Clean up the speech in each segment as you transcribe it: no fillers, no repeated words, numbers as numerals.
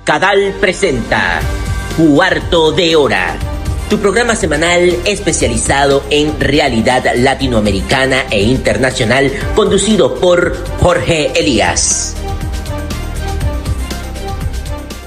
Cadal presenta Cuarto de Hora, tu programa semanal especializado en realidad latinoamericana e internacional, conducido por Jorge Elías.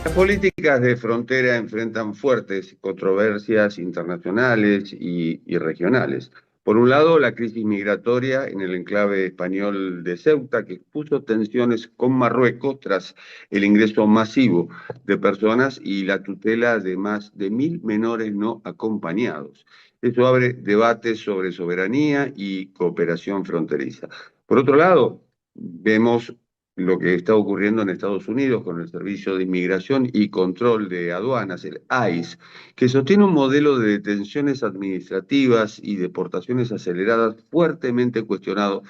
Las políticas de frontera enfrentan fuertes controversias internacionales y regionales. Por un lado, la crisis migratoria en el enclave español de Ceuta, que puso tensiones con Marruecos tras el ingreso masivo de personas y la tutela de más de 1.000 menores no acompañados. Eso abre debates sobre soberanía y cooperación fronteriza. Por otro lado, vemos lo que está ocurriendo en Estados Unidos con el Servicio de Inmigración y Control de Aduanas, el ICE, que sostiene un modelo de detenciones administrativas y deportaciones aceleradas fuertemente cuestionado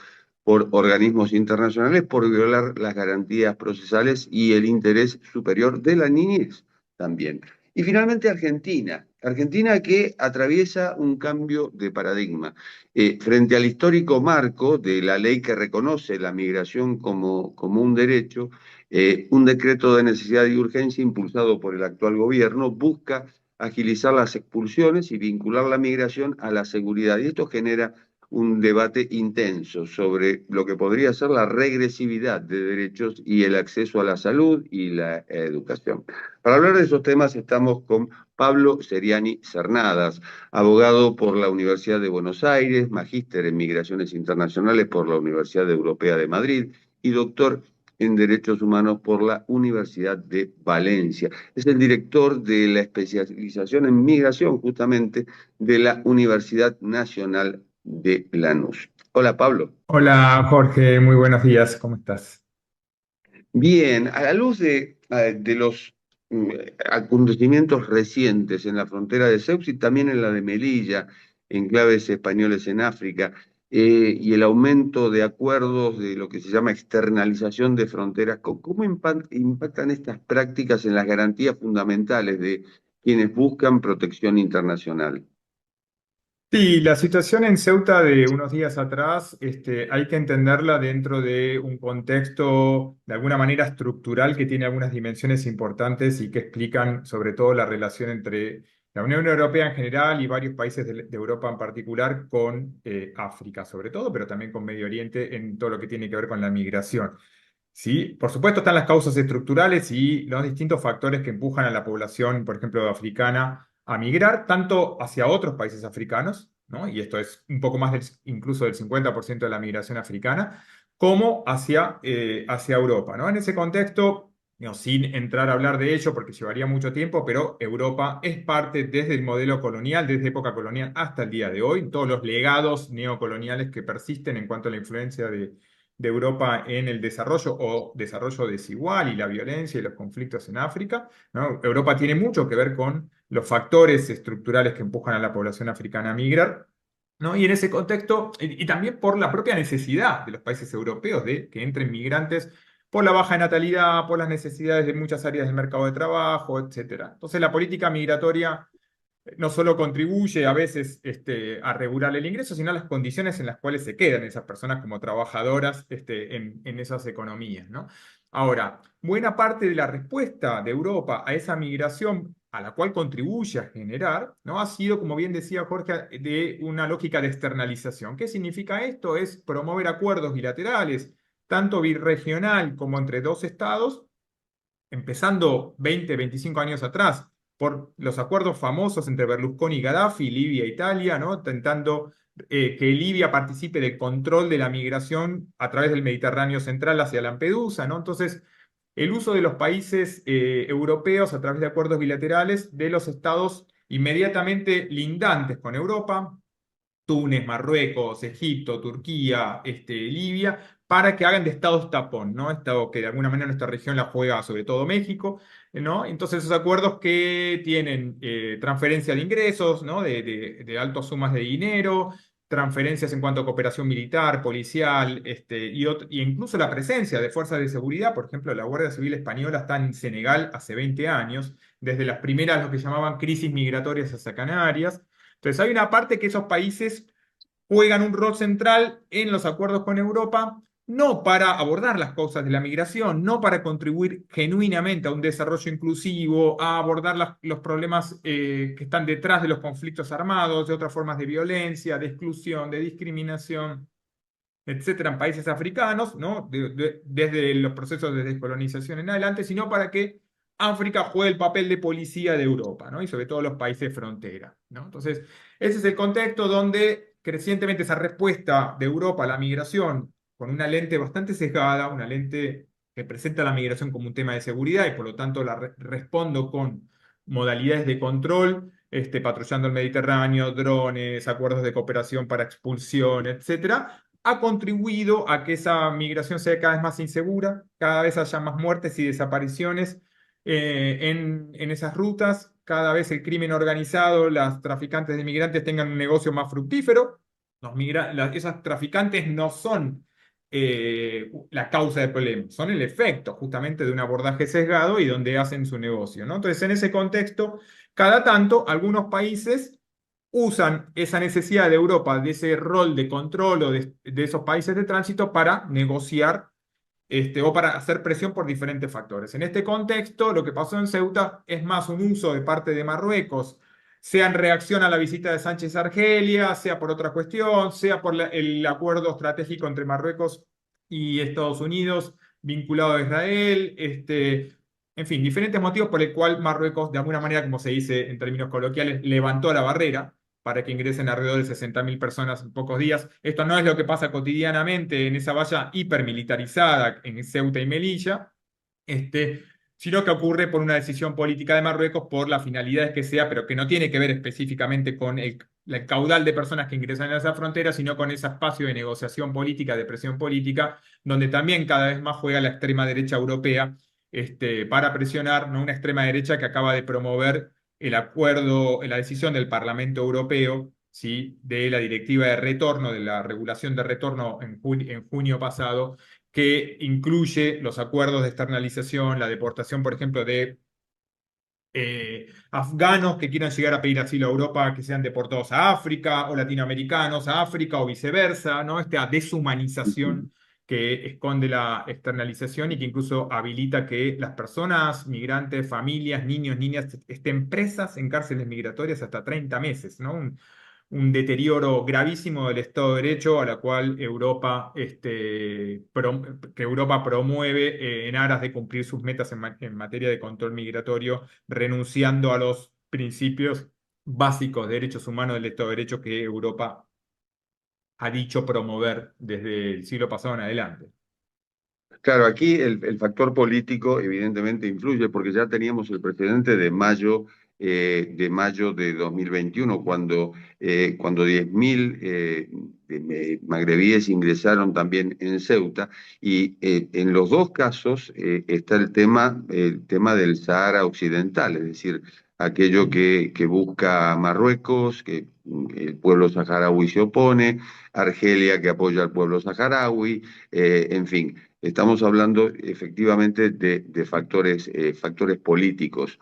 por organismos internacionales por violar las garantías procesales y el interés superior de la niñez también. Y finalmente Argentina que atraviesa un cambio de paradigma. Frente al histórico marco de la ley que reconoce la migración como un derecho, un decreto de necesidad y urgencia impulsado por el actual gobierno busca agilizar las expulsiones y vincular la migración a la seguridad. Y esto genera un debate intenso sobre lo que podría ser la regresividad de derechos y el acceso a la salud y la educación. Para hablar de esos temas estamos con Pablo Seriani Cernadas, abogado por la Universidad de Buenos Aires, magíster en Migraciones Internacionales por la Universidad Europea de Madrid y doctor en Derechos Humanos por la Universidad de Valencia. Es el director de la especialización en migración, justamente, de la Universidad Nacional de Lanús. Hola, Pablo. Hola, Jorge, muy buenos días, ¿cómo estás? Bien, a la luz de los acontecimientos recientes en la frontera de Ceuta y también en la de Melilla, enclaves españoles en África, y el aumento de acuerdos de lo que se llama externalización de fronteras, ¿cómo impactan estas prácticas en las garantías fundamentales de quienes buscan protección internacional? Sí, la situación en Ceuta de unos días atrás, hay que entenderla dentro de un contexto de alguna manera estructural que tiene algunas dimensiones importantes y que explican sobre todo la relación entre la Unión Europea en general y varios países de Europa en particular con África sobre todo, pero también con Medio Oriente en todo lo que tiene que ver con la migración. Sí, por supuesto están las causas estructurales y los distintos factores que empujan a la población, por ejemplo, africana, a migrar tanto hacia otros países africanos, ¿no? Y esto es un poco más incluso del 50% de la migración africana, como hacia Europa, ¿no? En ese contexto, no, sin entrar a hablar de ello porque llevaría mucho tiempo, pero Europa es parte desde el modelo colonial, desde época colonial hasta el día de hoy, todos los legados neocoloniales que persisten en cuanto a la influencia de Europa en el desarrollo o desarrollo desigual y la violencia y los conflictos en África, ¿no? Europa tiene mucho que ver con los factores estructurales que empujan a la población africana a migrar, ¿no? Y en ese contexto, y también por la propia necesidad de los países europeos de que entren migrantes por la baja natalidad, por las necesidades de muchas áreas del mercado de trabajo, etc. Entonces la política migratoria no solo contribuye a veces a regular el ingreso, sino a las condiciones en las cuales se quedan esas personas como trabajadoras en esas economías, ¿no? Ahora, buena parte de la respuesta de Europa a esa migración a la cual contribuye a generar, ¿no? Ha sido, como bien decía Jorge, de una lógica de externalización. ¿Qué significa esto? Es promover acuerdos bilaterales, tanto birregional como entre dos estados, empezando 20, 25 años atrás, por los acuerdos famosos entre Berlusconi y Gaddafi, Libia e Italia, ¿no? Intentando que Libia participe del control de la migración a través del Mediterráneo central hacia Lampedusa, ¿no? Entonces, el uso de los países europeos a través de acuerdos bilaterales de los estados inmediatamente lindantes con Europa, Túnez, Marruecos, Egipto, Turquía, Libia, para que hagan de estados tapón, ¿no? Estado que de alguna manera nuestra región la juega sobre todo México, ¿no? Entonces esos acuerdos que tienen transferencia de ingresos, ¿no? De altas sumas de dinero, transferencias en cuanto a cooperación militar, policial, y incluso la presencia de fuerzas de seguridad. Por ejemplo, la Guardia Civil Española está en Senegal hace 20 años, desde las primeras, lo que llamaban crisis migratorias hacia Canarias. Entonces hay una parte que esos países juegan un rol central en los acuerdos con Europa, no para abordar las causas de la migración, no para contribuir genuinamente a un desarrollo inclusivo, a abordar los problemas que están detrás de los conflictos armados, de otras formas de violencia, de exclusión, de discriminación, etcétera, en países africanos, ¿no? Desde los procesos de descolonización en adelante, sino para que África juegue el papel de policía de Europa, ¿no? Y sobre todo los países frontera, ¿no? Entonces, ese es el contexto donde crecientemente esa respuesta de Europa a la migración, con una lente bastante sesgada, una lente que presenta la migración como un tema de seguridad y por lo tanto respondo con modalidades de control, patrullando el Mediterráneo, drones, acuerdos de cooperación para expulsión, etcétera, ha contribuido a que esa migración sea cada vez más insegura, cada vez haya más muertes y desapariciones en esas rutas, cada vez el crimen organizado, las traficantes de migrantes tengan un negocio más fructífero. Esos traficantes no son la causa del problema, son el efecto justamente de un abordaje sesgado y donde hacen su negocio, ¿no? Entonces, en ese contexto, cada tanto algunos países usan esa necesidad de Europa, de ese rol de control o de esos países de tránsito para negociar o para hacer presión por diferentes factores. En este contexto, lo que pasó en Ceuta es más un uso de parte de Marruecos, sea en reacción a la visita de Sánchez a Argelia, sea por otra cuestión, sea por el acuerdo estratégico entre Marruecos y Estados Unidos vinculado a Israel, en fin, diferentes motivos por el cual Marruecos, de alguna manera, como se dice en términos coloquiales, levantó la barrera para que ingresen alrededor de 60.000 personas en pocos días. Esto no es lo que pasa cotidianamente en esa valla hipermilitarizada en Ceuta y Melilla, sino que ocurre por una decisión política de Marruecos por las finalidades que sea, pero que no tiene que ver específicamente con el caudal de personas que ingresan a esa frontera, sino con ese espacio de negociación política, de presión política, donde también cada vez más juega la extrema derecha europea, para presionar, ¿no? Una extrema derecha que acaba de promover el acuerdo, la decisión del Parlamento Europeo, ¿sí? De la directiva de retorno, de la regulación de retorno en junio pasado, que incluye los acuerdos de externalización, la deportación, por ejemplo, de afganos que quieran llegar a pedir asilo a Europa, que sean deportados a África, o latinoamericanos a África, o viceversa, ¿no? Esta deshumanización que esconde la externalización y que incluso habilita que las personas, migrantes, familias, niños, niñas, estén presas en cárceles migratorias hasta 30 meses, ¿no? Un deterioro gravísimo del Estado de Derecho a la cual que Europa promueve en aras de cumplir sus metas en materia de control migratorio, renunciando a los principios básicos de derechos humanos del Estado de Derecho que Europa ha dicho promover desde el siglo pasado en adelante. Claro, aquí el factor político evidentemente influye porque ya teníamos el precedente de mayo de 2021, cuando 10.000 magrebíes ingresaron también en Ceuta, y en los dos casos está el tema del Sahara Occidental, es decir, aquello que busca Marruecos, que el pueblo saharaui se opone, Argelia que apoya al pueblo saharaui, en fin. Estamos hablando efectivamente de factores políticos.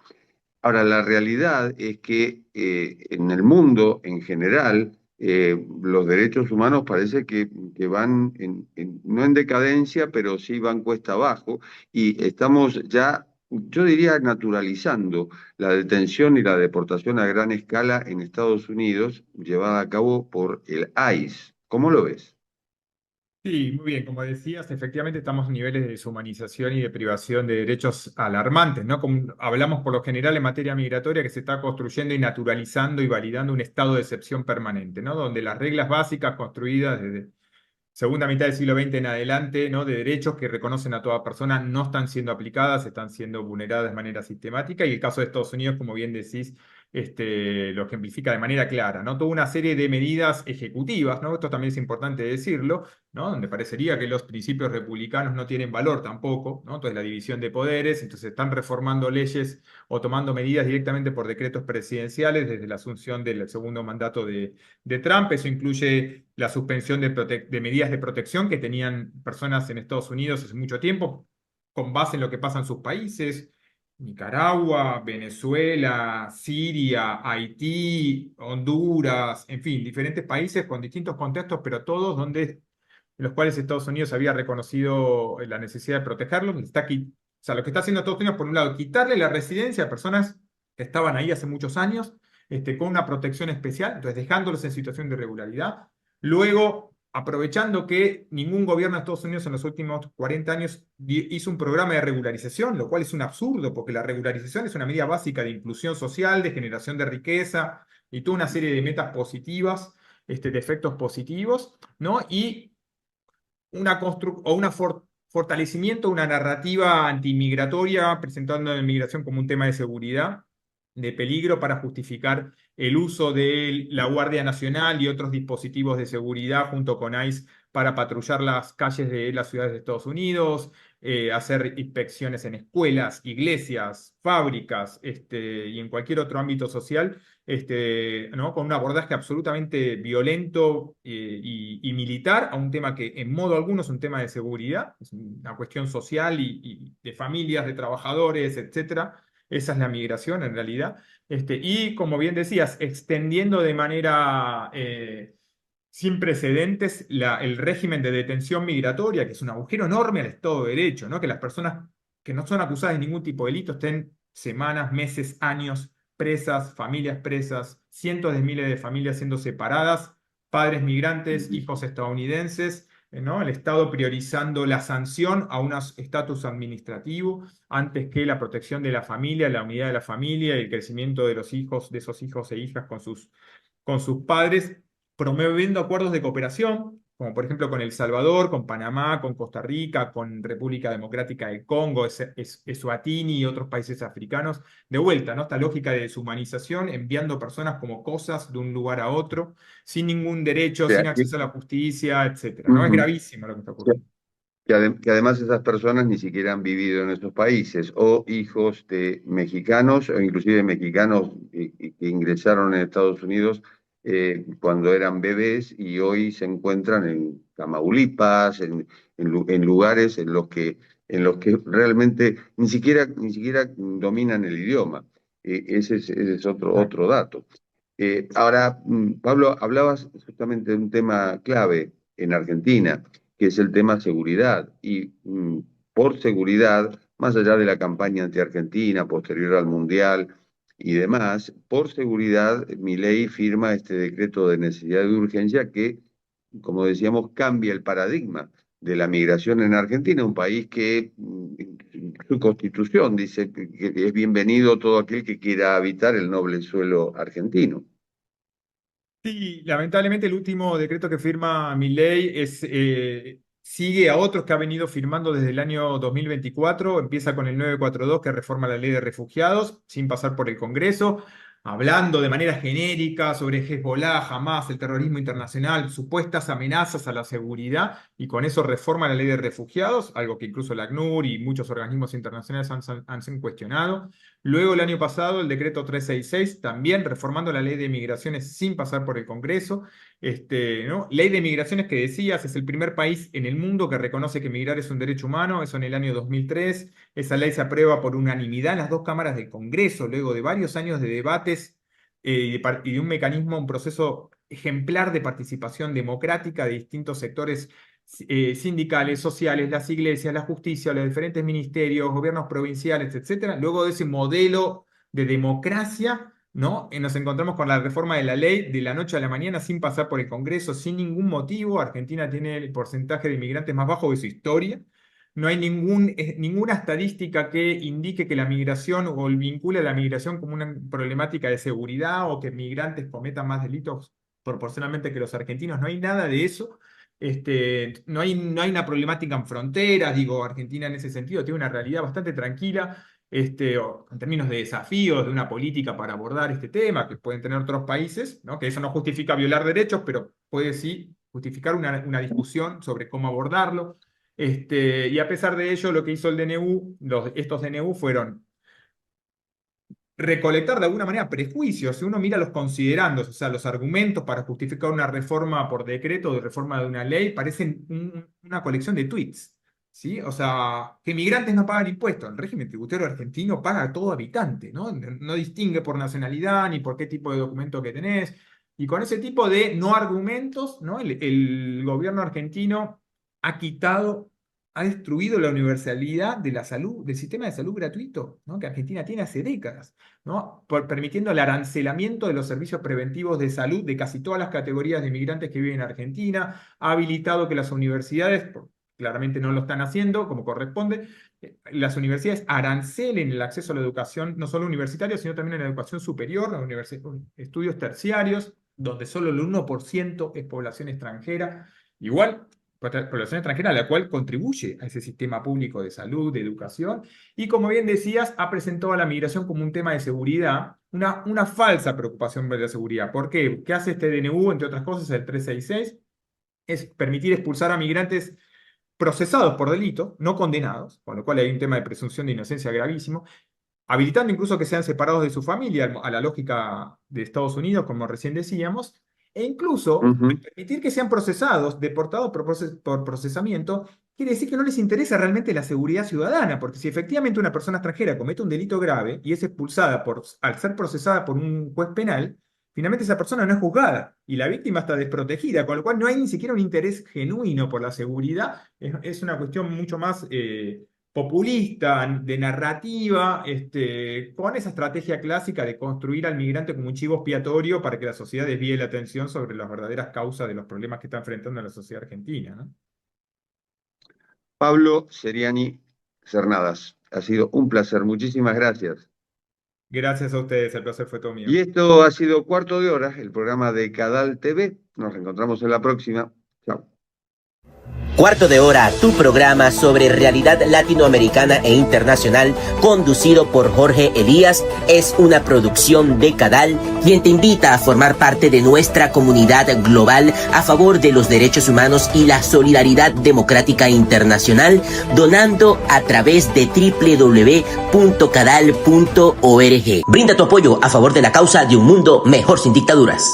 Ahora, la realidad es que en el mundo en general, los derechos humanos parece que van, no en decadencia, pero sí van cuesta abajo, y estamos ya, yo diría, naturalizando la detención y la deportación a gran escala en Estados Unidos, llevada a cabo por el ICE. ¿Cómo lo ves? Sí, muy bien, como decías, efectivamente estamos en niveles de deshumanización y de privación de derechos alarmantes, ¿no? Como hablamos por lo general en materia migratoria que se está construyendo y naturalizando y validando un estado de excepción permanente, ¿no? Donde las reglas básicas construidas desde segunda mitad del siglo XX en adelante, ¿no? De derechos que reconocen a toda persona no están siendo aplicadas, están siendo vulneradas de manera sistemática, y el caso de Estados Unidos, como bien decís, lo ejemplifica de manera clara, ¿no? Toda una serie de medidas ejecutivas, ¿no? Esto también es importante decirlo, ¿no? Donde parecería que los principios republicanos no tienen valor tampoco, ¿no? Entonces la división de poderes, entonces están reformando leyes o tomando medidas directamente por decretos presidenciales desde la asunción del segundo mandato de Trump. Eso incluye la suspensión de medidas de protección que tenían personas en Estados Unidos hace mucho tiempo, con base en lo que pasa en sus países: Nicaragua, Venezuela, Siria, Haití, Honduras, en fin, diferentes países con distintos contextos, pero todos donde en los cuales Estados Unidos había reconocido la necesidad de protegerlos. O sea, lo que está haciendo Estados Unidos, por un lado, quitarle la residencia a personas que estaban ahí hace muchos años, con una protección especial, entonces dejándolos en situación de irregularidad. Luego, aprovechando que ningún gobierno de Estados Unidos en los últimos 40 años hizo un programa de regularización, lo cual es un absurdo, porque la regularización es una medida básica de inclusión social, de generación de riqueza y toda una serie de metas positivas, de efectos positivos, ¿no? Y fortalecimiento, una narrativa antimigratoria, presentando la inmigración como un tema de seguridad, de peligro, para justificar el uso de la Guardia Nacional y otros dispositivos de seguridad junto con ICE para patrullar las calles de las ciudades de Estados Unidos, hacer inspecciones en escuelas, iglesias, fábricas, y en cualquier otro ámbito social, ¿no? Con un abordaje absolutamente violento, y militar a un tema que en modo alguno es un tema de seguridad, es una cuestión social y de familias, de trabajadores, etcétera. Esa es la migración en realidad. Y como bien decías, extendiendo de manera sin precedentes el régimen de detención migratoria, que es un agujero enorme al Estado de Derecho, ¿no? Que las personas que no son acusadas de ningún tipo de delito estén semanas, meses, años presas, familias presas, cientos de miles de familias siendo separadas, padres migrantes, hijos estadounidenses, ¿no? El Estado priorizando la sanción a un estatus administrativo antes que la protección de la familia, la unidad de la familia y el crecimiento de los hijos, de esos hijos e hijas con sus padres, promoviendo acuerdos de cooperación, como por ejemplo con El Salvador, con Panamá, con Costa Rica, con República Democrática del Congo, Eswatini y otros países africanos. De vuelta, ¿no? Esta lógica de deshumanización, enviando personas como cosas de un lugar a otro, sin ningún derecho, sin acceso a la justicia, etcétera, ¿no? Es Ujú. gravísimo lo que está ocurriendo. Que además esas personas ni siquiera han vivido en esos países, o hijos de mexicanos, o inclusive mexicanos que ingresaron en Estados Unidos cuando eran bebés y hoy se encuentran en Tamaulipas, en lugares en los que realmente ni siquiera dominan el idioma. Ese es otro dato. Ahora, Pablo, hablabas justamente de un tema clave en Argentina, que es el tema seguridad. Y por seguridad, más allá de la campaña anti-argentina posterior al Mundial y demás, por seguridad, Milei firma este decreto de necesidad de urgencia que, como decíamos, cambia el paradigma de la migración en Argentina, un país que su constitución dice que es bienvenido todo aquel que quiera habitar el noble suelo argentino. Sí, lamentablemente el último decreto que firma Milei sigue a otros que ha venido firmando desde el año 2024. Empieza con el 942, que reforma la ley de refugiados sin pasar por el Congreso, hablando de manera genérica sobre Hezbollah, Hamas, el terrorismo internacional, supuestas amenazas a la seguridad, y con eso reforma la ley de refugiados, algo que incluso la ACNUR y muchos organismos internacionales han cuestionado. Luego, el año pasado, el decreto 366, también reformando la ley de migraciones sin pasar por el Congreso. ¿No? Ley de migraciones que decías, es el primer país en el mundo que reconoce que migrar es un derecho humano, eso en el año 2003. Esa ley se aprueba por unanimidad en las dos cámaras del Congreso, luego de varios años de debates, y de un mecanismo, un proceso ejemplar de participación democrática de distintos sectores sindicales, sociales, las iglesias, la justicia, los diferentes ministerios, gobiernos provinciales, etcétera. Luego de ese modelo de democracia, ¿no? Nos encontramos con la reforma de la ley de la noche a la mañana sin pasar por el Congreso, sin ningún motivo. Argentina tiene el porcentaje de inmigrantes más bajo de su historia. No hay ninguna estadística que indique que la migración o vincule a la migración como una problemática de seguridad o que migrantes cometan más delitos proporcionalmente que los argentinos. No hay nada de eso. No hay una problemática en fronteras. Digo, Argentina en ese sentido tiene una realidad bastante tranquila, en términos de desafíos, de una política para abordar este tema, que pueden tener otros países, ¿no? Que eso no justifica violar derechos, pero puede sí justificar una discusión sobre cómo abordarlo. Y a pesar de ello, lo que hizo el DNU, estos DNU fueron recolectar de alguna manera prejuicios. Si uno mira los considerandos, o sea, los argumentos para justificar una reforma por decreto de reforma de una ley, parecen una colección de tweets, ¿sí? O sea, que migrantes no pagan impuestos. El régimen tributario argentino paga a todo habitante, ¿no? No distingue por nacionalidad ni por qué tipo de documento que tenés. Y con ese tipo de no argumentos, ¿no? El gobierno argentino ha destruido la universalidad de la salud, del sistema de salud gratuito, ¿no? que Argentina tiene hace décadas, ¿no? Permitiendo el arancelamiento de los servicios preventivos de salud de casi todas las categorías de inmigrantes que viven en Argentina, ha habilitado que las universidades, claramente no lo están haciendo como corresponde, las universidades arancelen el acceso a la educación, no solo universitaria, sino también en la educación superior, estudios terciarios, donde solo el 1% es población extranjera. Igual, población extranjera a la cual contribuye a ese sistema público de salud, de educación, y como bien decías, ha presentado a la migración como un tema de seguridad, una falsa preocupación de la seguridad. ¿Por qué? ¿Qué hace este DNU, entre otras cosas, el 366? Es permitir expulsar a migrantes procesados por delito, no condenados, con lo cual hay un tema de presunción de inocencia gravísimo, habilitando incluso que sean separados de su familia, a la lógica de Estados Unidos, como recién decíamos, e incluso permitir que sean procesados, deportados por procesamiento, quiere decir que no les interesa realmente la seguridad ciudadana, porque si efectivamente una persona extranjera comete un delito grave y es expulsada al ser procesada por un juez penal, finalmente esa persona no es juzgada y la víctima está desprotegida, con lo cual no hay ni siquiera un interés genuino por la seguridad, es una cuestión mucho más populista, de narrativa, con esa estrategia clásica de construir al migrante como un chivo expiatorio para que la sociedad desvíe la atención sobre las verdaderas causas de los problemas que está enfrentando la sociedad argentina, ¿no? Pablo Seriani Cernadas, ha sido un placer, muchísimas gracias. Gracias a ustedes, el placer fue todo mío. Y esto ha sido Cuarto de Hora, el programa de Cadal TV. Nos reencontramos en la próxima. Chao. Cuarto de Hora, tu programa sobre realidad latinoamericana e internacional, conducido por Jorge Elías, es una producción de Cadal, quien te invita a formar parte de nuestra comunidad global a favor de los derechos humanos y la solidaridad democrática internacional, donando a través de www.cadal.org. Brinda tu apoyo a favor de la causa de un mundo mejor sin dictaduras.